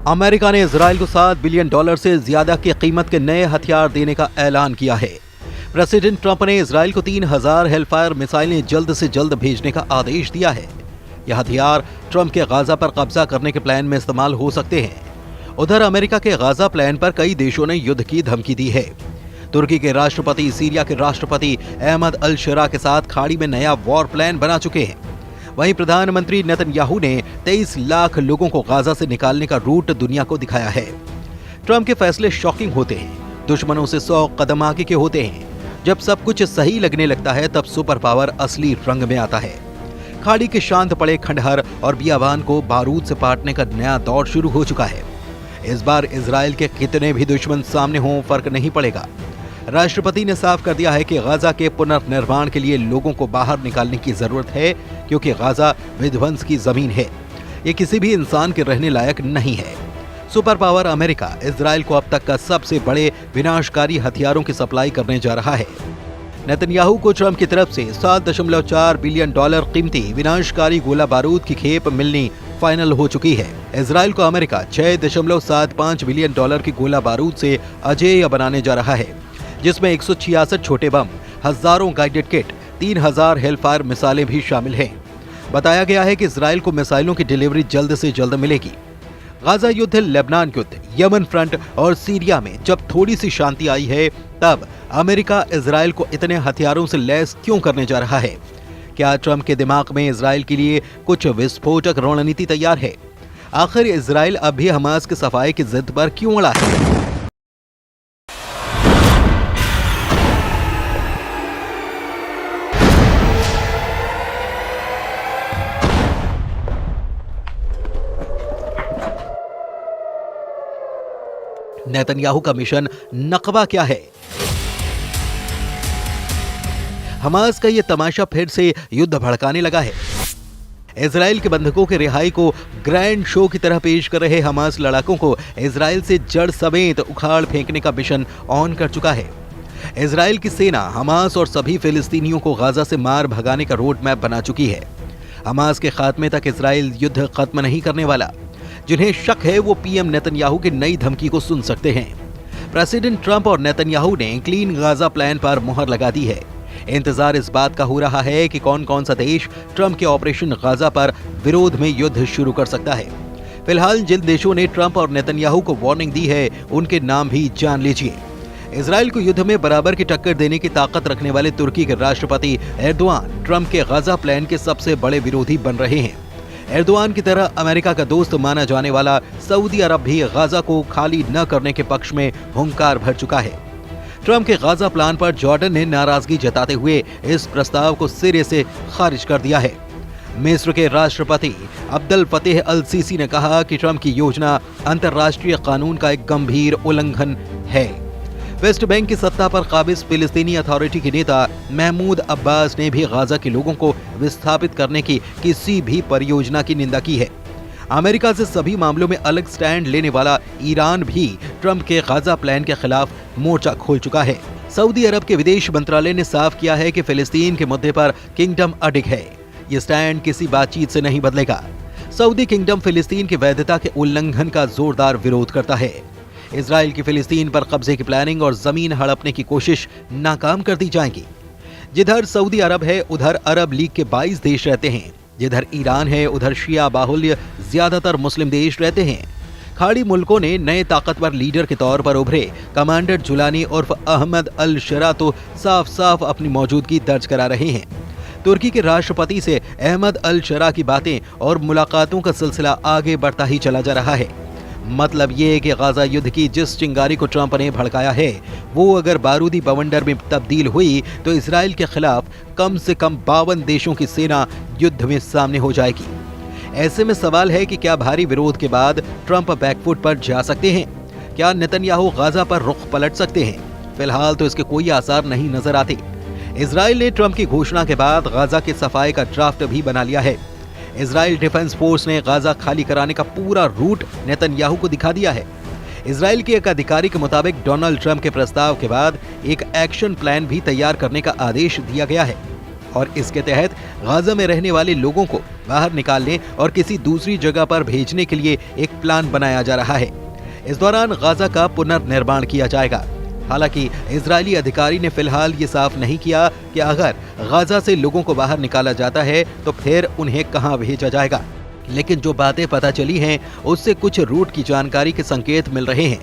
America ने Israel को $7 billion से ज्यादा की कीमत के नए हथियार देने का ऐलान किया है। प्रेसिडेंट ट्रंप ने इजराइल को 3000 हेलफायर मिसाइलें जल्द से जल्द भेजने का आदेश दिया है। यह हथियार ट्रंप के गाजा पर कब्जा करने के प्लान में इस्तेमाल हो सकते हैं। उधर अमेरिका के गाजा प्लान पर कई देशों ने युद्ध की धमकी दी है। तुर्की के राष्ट्रपति सीरिया के राष्ट्रपति अहमद अल शरा के साथ खाड़ी में नया वॉर प्लान बना चुके हैं। वहीं प्रधानमंत्री नेतन्याहू ने 23 लाख लोगों को गाजा से निकालने का रूट दुनिया को दिखाया है। ट्रंप के फैसले शॉकिंग होते हैं, दुश्मनों से 100 कदम आगे के होते हैं। जब सब कुछ सही लगने लगता है तब सुपर पावर असली रंग में आता है। खाड़ी के शांत पड़े खंडहर और बियाबान को बारूद से पाटने का नया दौर शुरू हो चुका है। इस बार इजराइल के कितने भी दुश्मन सामने हों, फर्क नहीं पड़ेगा। राष्ट्रपति ने साफ कर दिया है कि गाजा के पुनर्निर्माण के लिए लोगों को बाहर निकालने की जरूरत है, क्योंकि गाजा विध्वंस की जमीन है। ये किसी भी इंसान के रहने लायक नहीं है। सुपर पावर अमेरिका इजराइल को अब तक का सबसे बड़े विनाशकारी हथियारों की सप्लाई करने जा रहा है। नेतन्याहू को ट्रंप की तरफ से $7.4 बिलियन कीमती विनाशकारी गोला बारूद की खेप मिलनी फाइनल हो चुकी है। इजराइल को अमेरिका $6.75 बिलियन की गोला बारूद से अजेय बनाने जा रहा है, जिसमें 166 छोटे बम, हजारों गाइडेड किट, 3000 हेलफायर मिसाइलें भी शामिल हैं। बताया गया है कि इजराइल को मिसाइलों की डिलीवरी जल्द से जल्द मिलेगी। गाजा युद्ध, लेबनान युद्ध, यमन फ्रंट और सीरिया में जब थोड़ी सी शांति आई है, तब अमेरिका इजराइल को इतने हथियारों से लैस क्यों करने जा रहा है? क्या ट्रंप के दिमाग में इजराइल के लिए कुछ विस्फोटक रणनीति तैयार है? आखिर इजराइल अब भी हमास के सफाई की जिद पर क्यों अड़ा है? नेतन्याहू का मिशन नकबा क्या है? हमास का ये तमाशा फिर से युद्ध भड़काने लगा है। इजराइल के बंधकों की रिहाई को ग्रैंड शो की तरह पेश कर रहे हमास लड़ाकों को इजराइल से जड़ समेत उखाड़ फेंकने का मिशन ऑन कर चुका है। इजराइल की सेना हमास और सभी फिलिस्तीनियों को गाजा से मार भगाने का रोड मैप बना चुकी है। हमास के खात्मे तक इजराइल युद्ध खत्म नहीं करने वाला। जिन्हें शक है वो पीएम नेतन्याहू की नई धमकी को सुन सकते हैं। प्रेसिडेंट ट्रंप और नेतन्याहू ने क्लीन गाजा प्लान पर मुहर लगा दी है। इंतजार इस बात का हो रहा है कि कौन कौन सा देश ट्रंप के ऑपरेशन गाजा पर विरोध में युद्ध शुरू कर सकता है। फिलहाल जिन देशों ने ट्रंप और नेतन्याहू को वार्निंग दी है, उनके नाम भी जान लीजिए। इजराइल को युद्ध में बराबर की टक्कर देने की ताकत रखने वाले तुर्की के राष्ट्रपति एर्दोआन ट्रंप के गाजा प्लान के सबसे बड़े विरोधी बन रहे हैं। एर्दोआन की तरह अमेरिका का दोस्त माना जाने वाला सऊदी अरब भी गाजा को खाली न करने के पक्ष में हुंकार भर चुका है। ट्रंप के गाजा प्लान पर जॉर्डन ने नाराजगी जताते हुए इस प्रस्ताव को सिरे से खारिज कर दिया है। मिस्र के राष्ट्रपति अब्दुल फतेह अल सीसी ने कहा कि ट्रंप की योजना अंतर्राष्ट्रीय कानून का एक गंभीर उल्लंघन है। वेस्ट बैंक की सत्ता पर काबिज फिलिस्तीनी अथॉरिटी के नेता महमूद अब्बास ने भी गाजा के लोगों को विस्थापित करने की किसी भी परियोजना की निंदा की है। अमेरिका से सभी मामलों में अलग स्टैंड लेने वाला ईरान भी ट्रंप के गाजा प्लान के खिलाफ मोर्चा खोल चुका है। सऊदी अरब के विदेश मंत्रालय ने साफ किया है कि फिलिस्तीन के मुद्दे पर किंगडम अडिग है। ये स्टैंड किसी बातचीत से नहीं बदलेगा। सऊदी किंगडम फिलिस्तीन की वैधता के उल्लंघन का जोरदार विरोध करता है। इजराइल की फिलिस्तीन पर कब्जे की प्लानिंग और जमीन हड़पने की कोशिश नाकाम कर दी जाएगी। जिधर सऊदी अरब है, उधर अरब लीग के 22 देश रहते हैं। जिधर ईरान है, उधर शिया बाहुल्य ज्यादातर मुस्लिम देश रहते हैं। खाड़ी मुल्कों ने नए ताकतवर लीडर के तौर पर उभरे कमांडर जुलानी उर्फ अहमद अल शरा तो साफ साफ अपनी मौजूदगी दर्ज करा रहे हैं। तुर्की के राष्ट्रपति से अहमद अल शरा की बातें और मुलाकातों का सिलसिला आगे बढ़ता ही चला जा रहा है। मतलब ये कि गाजा युद्ध की जिस चिंगारी को ट्रंप ने भड़काया है, वो अगर बारूदी बवंडर में तब्दील हुई तो इजराइल के खिलाफ कम से कम 52 देशों की सेना युद्ध में सामने हो जाएगी। ऐसे में सवाल है कि क्या भारी विरोध के बाद ट्रंप बैकफुट पर जा सकते हैं? क्या नेतन्याहू गाजा पर रुख पलट सकते हैं? फिलहाल तो इसके कोई आसार नहीं नजर आते। इजराइल ने ट्रंप की घोषणा के बाद गाजा के सफाई का ड्राफ्ट भी बना लिया है। इजराइल डिफेंस फोर्स ने गाजा खाली कराने का पूरा रूट नेतन्याहू को दिखा दिया है। इजराइल के एक अधिकारी के मुताबिक डोनाल्ड ट्रंप के प्रस्ताव के बाद एक एक्शन प्लान भी तैयार करने का आदेश दिया गया है। और इसके तहत गाजा में रहने वाले लोगों को बाहर निकालने और किसी दूसरी जगह पर भेजने के लिए एक प्लान बनाया जा रहा है। इस दौरान गाजा का पुनर्निर्माण किया जाएगा। हालांकि इजरायली अधिकारी ने फिलहाल ये साफ नहीं किया कि अगर गाजा से लोगों को बाहर निकाला जाता है तो फिर उन्हें कहां भेजा जाएगा, लेकिन जो बातें पता चली हैं उससे कुछ रूट की जानकारी के संकेत मिल रहे हैं।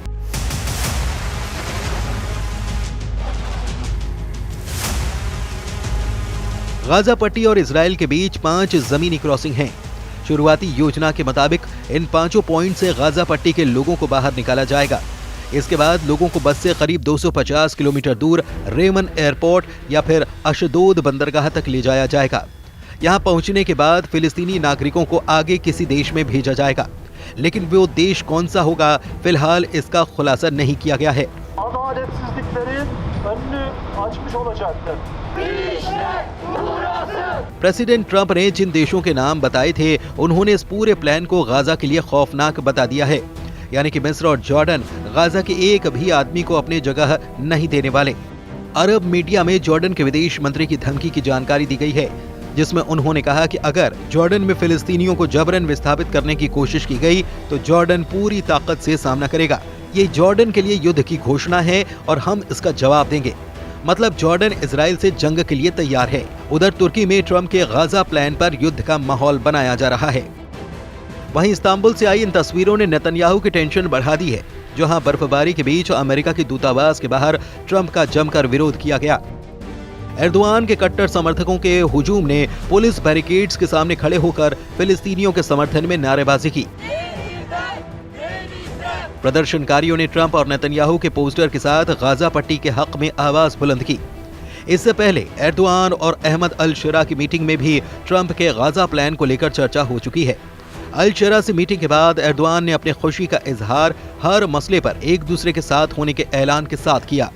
गाजा पट्टी और इजराइल के बीच 5 जमीनी क्रॉसिंग हैं। शुरुआती योजना के मुताबिक इन 5 पॉइंट से गाजा पट्टी के लोगों को बाहर निकाला जाएगा। इसके बाद लोगों को बस से करीब 250 किलोमीटर दूर रेमन एयरपोर्ट या फिर अशदोद बंदरगाह तक ले जाया जाएगा। यहां पहुंचने के बाद फिलिस्तीनी नागरिकों को आगे किसी देश में भेजा जाएगा, लेकिन वो देश कौन सा होगा फिलहाल इसका खुलासा नहीं किया गया है। प्रेसिडेंट ट्रंप ने जिन देशों के नाम बताए थे उन्होंने इस पूरे प्लान को गाजा के लिए खौफनाक बता दिया है, यानी कि मिस्र और जॉर्डन गाजा के एक भी आदमी को अपनी जगह नहीं देने वाले। अरब मीडिया में जॉर्डन के विदेश मंत्री की धमकी की जानकारी दी गई है, जिसमें उन्होंने कहा कि अगर जॉर्डन में फिलिस्तीनियों को जबरन विस्थापित करने की कोशिश की गई तो जॉर्डन पूरी ताकत से सामना करेगा। ये जॉर्डन के लिए युद्ध की घोषणा है और हम इसका जवाब देंगे। मतलब जॉर्डन इजराइल से जंग के लिए तैयार है। उधर तुर्की में ट्रंप के गाजा प्लान पर युद्ध का माहौल बनाया जा रहा है। वहीं इस्तांबुल से आई इन तस्वीरों ने नेतन्याहू की टेंशन बढ़ा दी है, जहां बर्फबारी के बीच अमेरिका के दूतावास के बाहर ट्रंप का जमकर विरोध किया गया। एर्दोआन के कट्टर समर्थकों के हुजूम ने पुलिस बैरिकेड्स के सामने खड़े होकर फिलिस्तीनियों के समर्थन में नारेबाजी की। प्रदर्शनकारियों ने ट्रंप और नेतन्याहू के पोस्टर के साथ गाजा पट्टी के हक में आवाज बुलंद की। इससे पहले एर्दोआन और अहमद अल शरा की मीटिंग में भी ट्रंप के गाजा प्लान को लेकर चर्चा हो चुकी है। अल शरा से मीटिंग के बाद एर्दोआन ने अपनी खुशी का इजहार हर मसले पर एक दूसरे के साथ होने के ऐलान के साथ किया।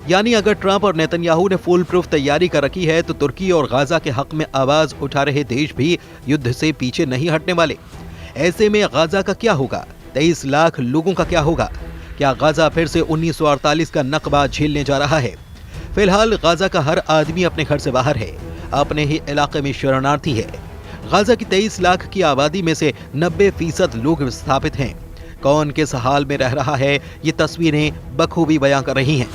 यानी अगर ट्रंप और नेतन्याहू ने फुल प्रूफ तैयारी कर रखी है तो तुर्की और गाजा के हक में आवाज उठा रहे देश भी युद्ध से पीछे नहीं हटने वाले। ऐसे में गाजा का क्या होगा? 23 लाख लोगों का क्या होगा? क्या गाजा फिर से 1948 का नकबा झेलने जा रहा है? फिलहाल गाजा का हर आदमी अपने घर से बाहर है, अपने ही इलाके में शरणार्थी है। गाजा की 23 लाख की आबादी में से 90% लोग विस्थापित हैं। कौन किस हाल में रह रहा है ये तस्वीरें बखूबी बयां कर रही हैं।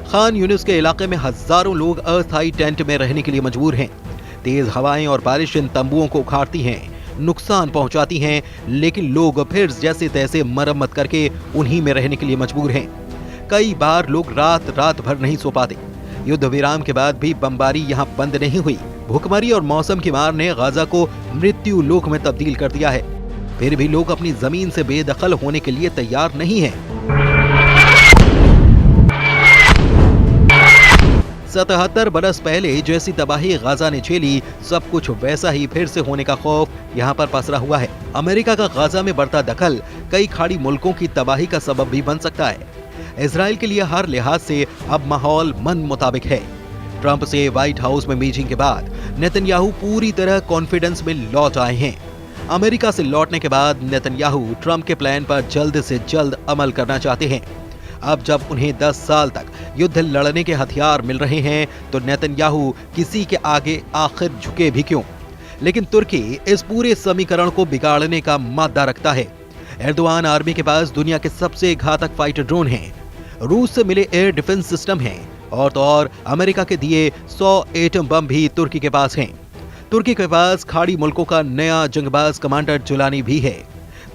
खान यूनिस के इलाके में हजारों लोग अस्थायी टेंट में रहने के लिए मजबूर हैं। तेज हवाएं और बारिश इन तंबुओं को उखाड़ती हैं, नुकसान पहुंचाती हैं, लेकिन लोग फिर जैसे तैसे मरम्मत करके उन्हीं में रहने के लिए मजबूर हैं। कई बार लोग रात भर नहीं सो पाते। युद्ध विराम के बाद भी बमबारी यहाँ बंद नहीं हुई। भूखमरी और मौसम की मार ने गाजा को मृत्यु लोक में तब्दील कर दिया है। फिर भी लोग अपनी जमीन से बेदखल होने के लिए तैयार नहीं हैं। 77 बरस पहले जैसी तबाही गाजा ने झेली, सब कुछ वैसा ही फिर से होने का खौफ यहाँ पर पसरा हुआ है। अमेरिका का गाजा में बढ़ता दखल कई खाड़ी मुल्कों की तबाही का सबब भी बन सकता है। इजराइल के लिए हर लिहाज से अब माहौल मन मुताबिक है। ट्रंप से व्हाइट हाउस में मीटिंग के बाद नेतन्याहू पूरी तरह कॉन्फिडेंस में लौट आए हैं। अमेरिका से लौटने के बाद नेतन्याहू ट्रंप के प्लान पर जल्द से जल्द अमल करना चाहते हैं। अब जब उन्हें 10 साल तक युद्ध लड़ने के हथियार मिल रहे हैं तो नेतन्याहू किसी के आगे आखिर झुके भी क्यों? लेकिन तुर्की इस पूरे समीकरण को बिगाड़ने का मादा रखता है। एर्दोआन आर्मी के पास दुनिया के सबसे घातक फाइटर ड्रोन हैं, रूस से मिले एयर डिफेंस सिस्टम हैं और तो और अमेरिका के दिए 100 एटम बम भी तुर्की के पास हैं। तुर्की के पास खाड़ी मुल्कों का नया जंगबाज कमांडर जुलानी भी है।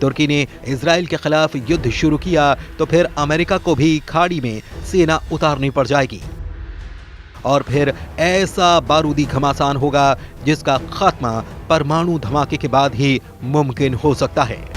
तुर्की ने इजराइल के खिलाफ युद्ध शुरू किया तो फिर अमेरिका को भी खाड़ी में सेना उतारनी पड़ जाएगी और फिर ऐसा बारूदी घमासान होगा जिसका खात्मा परमाणु धमाके के बाद ही मुमकिन हो सकता है।